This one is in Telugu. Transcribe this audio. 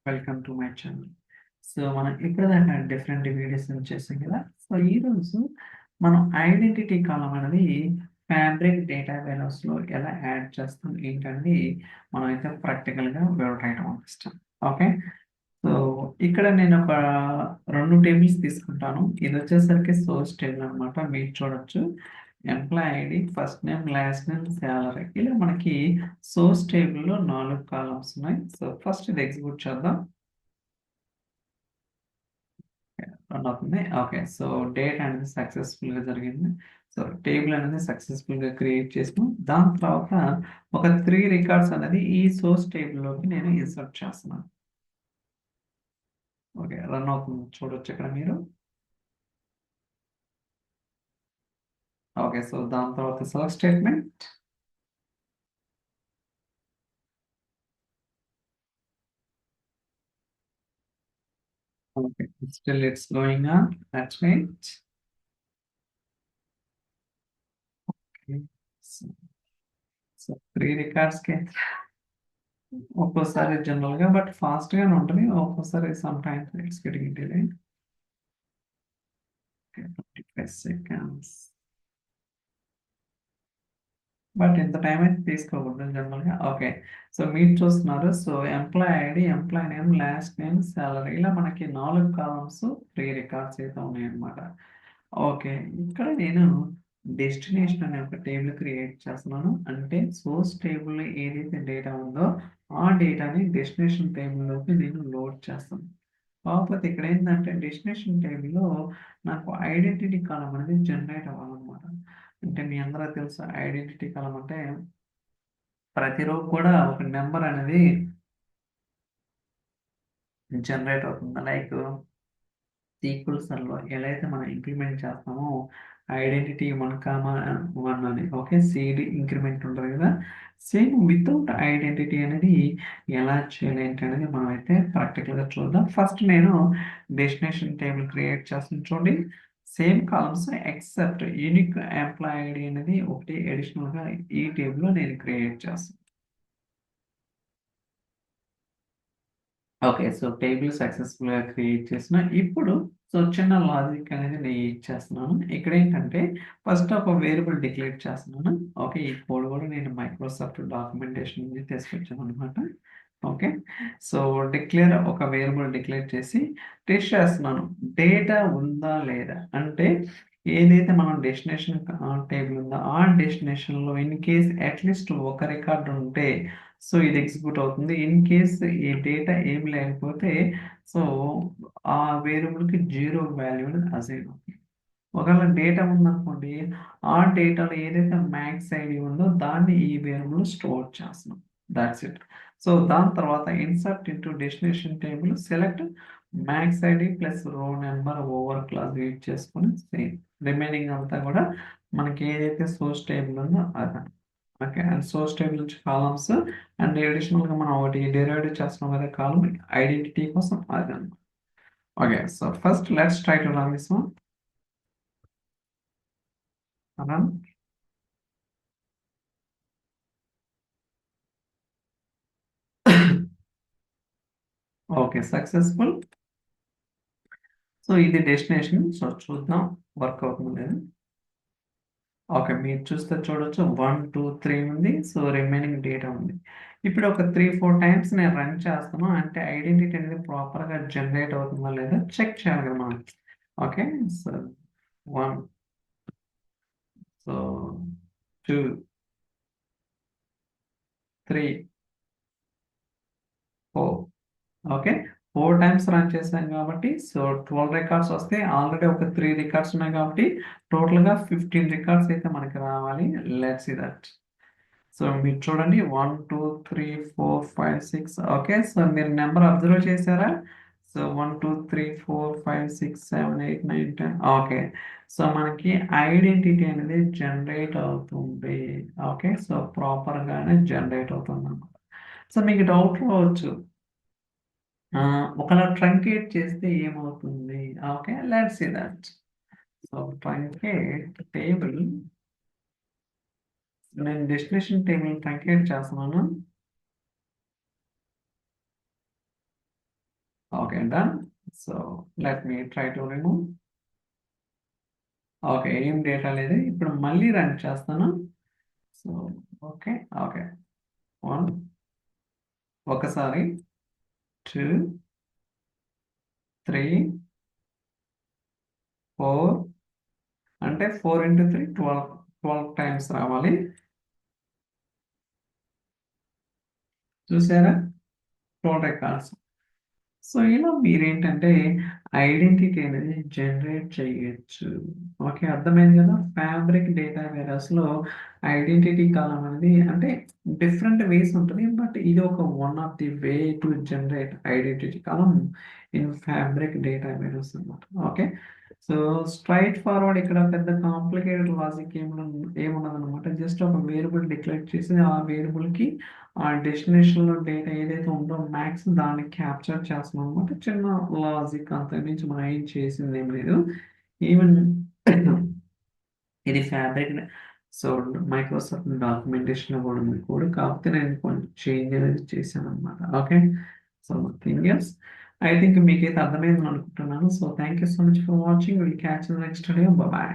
Welcome to my channel. So, మనం ఇప్పటిదాకా డిఫరెంట్ వీడియోస్ చేసాం కదా! సో, ఈరోజు మనం ఐడెంటిటీ కాలమ్ అనేది ఫ్యాబ్రిక్ డేటా వేర్‌హౌస్‌లో ఎలా యాడ్ చేస్తాం ఏంటనేది మనమైతే ప్రాక్టికల్‌గా వివరించడం ఇష్టం. ఓకే. సో, ఇక్కడ నేను ఒక 2 టేబుల్స్ తీసుకుంటాను. ఇదొచ్చేసరికి సోర్స్ టేబుల్ అనమాట. మీరు చూడొచ్చు. Employee ID, first name, last name, salary ఇలా మనకి సోర్స్ టేబుల్‌లో 4 కాలమ్స్ ఉన్నాయి. సో, ఫస్ట్ ఇది ఎగ్జిక్యూట్ చేద్దాం. రన్ అవుతుంది. ఓకే. సో, డేట్ అనేది సక్సెస్‌ఫుల్‌గా జరిగింది. సో, టేబుల్ అనేది సక్సెస్‌ఫుల్‌గా క్రియేట్ చేసాం. దాని తర్వాత ఒక 3 రికార్డ్స్ అనేది ఈ సోర్స్ టేబుల్‌లోకి నేను ఇన్సర్ట్ చేస్తున్నాను. ఓకే. రన్ అవుతుంది. చూడొచ్చు ఇక్కడ మీరు. ఓకే. సో, దాని తర్వాత select statement. Okay. Still it's going on. Let's wait. Okay. So, so 3 రికార్డ్స్‌కి ఒక్కోసారి జనరల్‌గా బట్ ఫాస్ట్‌గానే ఉంటుంది. ఒక్కోసారి sometimes it's getting delay. Okay. 25 seconds. But ఇంత టైం అయితే తీసుకోకూడదు జనరల్‌గా. ఓకే. సో, మీరు చూస్తున్నారు. So, employee ID, employee name, last name, salary ఇలా మనకి 4 కాలమ్స్ 3 రికార్డ్స్ అయితే ఉన్నాయన్నమాట. ఓకే. ఇక్కడ నేను డెస్టినేషన్ అనే ఒక టేబుల్ క్రియేట్ చేస్తున్నాను. అంటే సోర్స్ టేబుల్‌లో ఏదైతే డేటా ఉందో ఆ డేటాని డెస్టినేషన్ టేబుల్‌లోకి నేను లోడ్ చేస్తాను. కాకపోతే ఇక్కడ ఏంటంటే డెస్టినేషన్ టేబుల్‌లో నాకు ఐడెంటిటీ కాలమ్ అనేది జనరేట్ అవ్వాలన్నమాట. అంటే మీ అందరికి తెలుసు ఐడెంటిటీ కాలమ్ అంటే ప్రతి రో కూడా ఒక నంబర్ అనేది జనరేట్ అవుతుంది. లైక్ సీక్వెన్సర్‌లో ఎలా అయితే మనం ఇంక్రిమెంట్ చేస్తామో ఐడెంటిటీ 1, 1 అని ఓకే. సీడీ ఇంక్రిమెంట్ ఉంటది కదా! సేమ్ వితౌట్ ఐడెంటిటీ అనేది ఎలా చేయాలి ఏంటి అనేది మనమైతే ప్రాక్టికల్‌గా చూద్దాం. ఫస్ట్ నేను డెస్టినేషన్ టేబుల్ క్రియేట్ చేస్తాను చూడండి. Same columns except unique employee ID అనేది ఒకటి అడిషనల్‌గా ఈ టేబుల్‌లో నేను క్రియేట్ చేస్తాను. ఓకే. సో, టేబుల్ సక్సెస్‌ఫుల్‌గా క్రియేట్ చేసిన. ఇప్పుడు సో, చిన్న లాజిక్ అనేది నేను ఇచ్చేస్తున్నాను. ఇక్కడేంటంటే ఫస్ట్ ఒక వేరియబుల్ డిక్లేర్ చేస్తున్నాను. ఓకే. ఈ కోడ్ కూడా నేను మైక్రోసాఫ్ట్ డాక్యుమెంటేషన్ నుంచి తీసుకొచ్చాననమాట. ఓకే. సో, ఒక వేరియబుల్ డిక్లేర్ చేసి టెస్ట్ చేస్తున్నాను. డేటా ఉందా లేదా? అంటే ఏదైతే మనం డెస్టినేషన్ టేబుల్ ఉందో ఆ డెస్టినేషన్‌లో ఇన్ కేస్ అట్‌లీస్ట్ ఒక రికార్డ్ ఉంటే సో, ఇది ఎగ్జిక్యూట్ అవుతుంది. ఇన్ కేస్ ఈ డేటా ఏమి లేకపోతే సో, ఆ వేరియబుల్‌కి 0 వాల్యూ అనేది అసైన్ అవుతుంది. ఒకవేళ డేటా ఉందనుకోండి, ఆ డేటాలో ఏదైతే మ్యాక్స్ ఐడీ ఉందో దాన్ని ఈ వేరియబుల్‌లో స్టోర్ చేస్తున్నాం. Thoughts it. సో, దాని తర్వాత insert into destination table select max ID plus రో నంబర్ ఓవర్ క్లాస్ యూజ్ చేసుకొని సేమ్. రిమైనింగ్ అంతా కూడా మనకి ఏదైతే సోర్స్ టేబుల్ ఉందో అది. ఓకే. అండ్ సోర్స్ టేబుల్ నుంచి కాలమ్స్ అండ్ అడిషనల్‌గా మనం ఒకటి డిరైవ్డ్ చేస్తున్నాం కదా! కాలమ్ ఐడెంటిటీ కోసం అదనమాట. Okay. So, first let's try to run this one. Run. Okay. Successful. So, ఇది డెస్టినేషన్. సో, చూద్దాం వర్క్ అవుతుందో లేదో. ఓకే. మీరు చూస్తే చూడొచ్చు 1, 2, 3 ఉంది. సో, రిమైనింగ్ డేటా ఉంది. ఇప్పుడు ఒక 3, 4 టైమ్స్ నేను రన్ చేస్తాను. అంటే ఐడెంటిటీ అనేది ప్రాపర్‌గా జనరేట్ అవుతుందా లేదా చెక్ చేయాలి కదా మనం. Okay. So, 1 so, 2, 3, 4 okay. 4 times run చేశాం కాబట్టి సో, 12 రికార్డ్స్ వస్తాయి. ఆల్రెడీ ఒక 3 రికార్డ్స్ ఉన్నాయి కాబట్టి టోటల్‌గా 15 రికార్డ్స్ అయితే మనకి రావాలి. Let's see that. సో, మీరు చూడండి 1, 2, 3, 4, 5, 6 ఓకే. సో, మీరు నంబర్ అబ్జర్వ్ చేసారా? So, 1, 2, 3, 4, 5, 6, 7, 8, 9, 10 okay. సో, మనకి ఐడెంటిటీ అనేది జనరేట్ అవుతుంది. ఓకే. సో, ప్రాపర్‌గానే జనరేట్ అవుతుందన్నమాట. సో, మీకు డౌట్ రావచ్చు. ఒకవేళ ట్రంకేట్ చేస్తే ఏమవుతుంది? Okay. Let's see that. So, truncate table నేను డెస్టినేషన్ టేబుల్ ట్రంకేట్ చేస్తున్నాను. Okay done. So let me try to remove. Okay ఏం డేటా లేదు. ఇప్పుడు మళ్ళీ రన్ చేస్తాను. సో ఓకే ఓకే 1 ఒకసారి 2 3 4 అంటే 4 ఇంటూ 3 12 టైమ్స్ రావాలి. చూసారా 12 రికార్డ్స్. సో ఇలా మీరేంటంటే ఐడెంటిటీ అనేది జనరేట్ చేయొచ్చు. ఓకే అర్థమైంది కదా. ఫ్యాబ్రిక్ డేటా వేరస్లో ఐడెంటిటీ కాలం అనేది అంటే డిఫరెంట్ వేస్ ఉంటుంది. బట్ ఇది ఒక one of the way to generate identity column in fabric data warehouse అనమాట. ఓకే సో స్ట్రైట్ ఫార్వర్డ్ ఇక్కడ పెద్ద కాంప్లికేటెడ్ లాజిక్ ఏమున్నది అనమాట. జస్ట్ ఒక వేరియబుల్ డిక్లేర్ చేసి ఆ వేరియబుల్కి ఆ డెస్టినేషన్లో డేటా ఏదైతే ఉందో మ్యాక్స్ దాన్ని క్యాప్చర్ చేస్తున్నాం అనమాట. చిన్న లాజిక్ అంత నుంచి మనం ఏం చేసింది ఏం లేదు. ఈవెన్ ఇది ఫ్యాబ్రిక్ సో మైక్రోసాఫ్ట్ డాక్యుమెంటేషన్ కూడా ఉంది కోడ్. కాకపోతే నేను కొంచెం చేంజ్ అనేది చేశాను అనమాట. Okay so thing else I think మీకైతే అర్థమైందని అనుకుంటున్నాను. So thank you so much for watching. Will catch next video. Bye.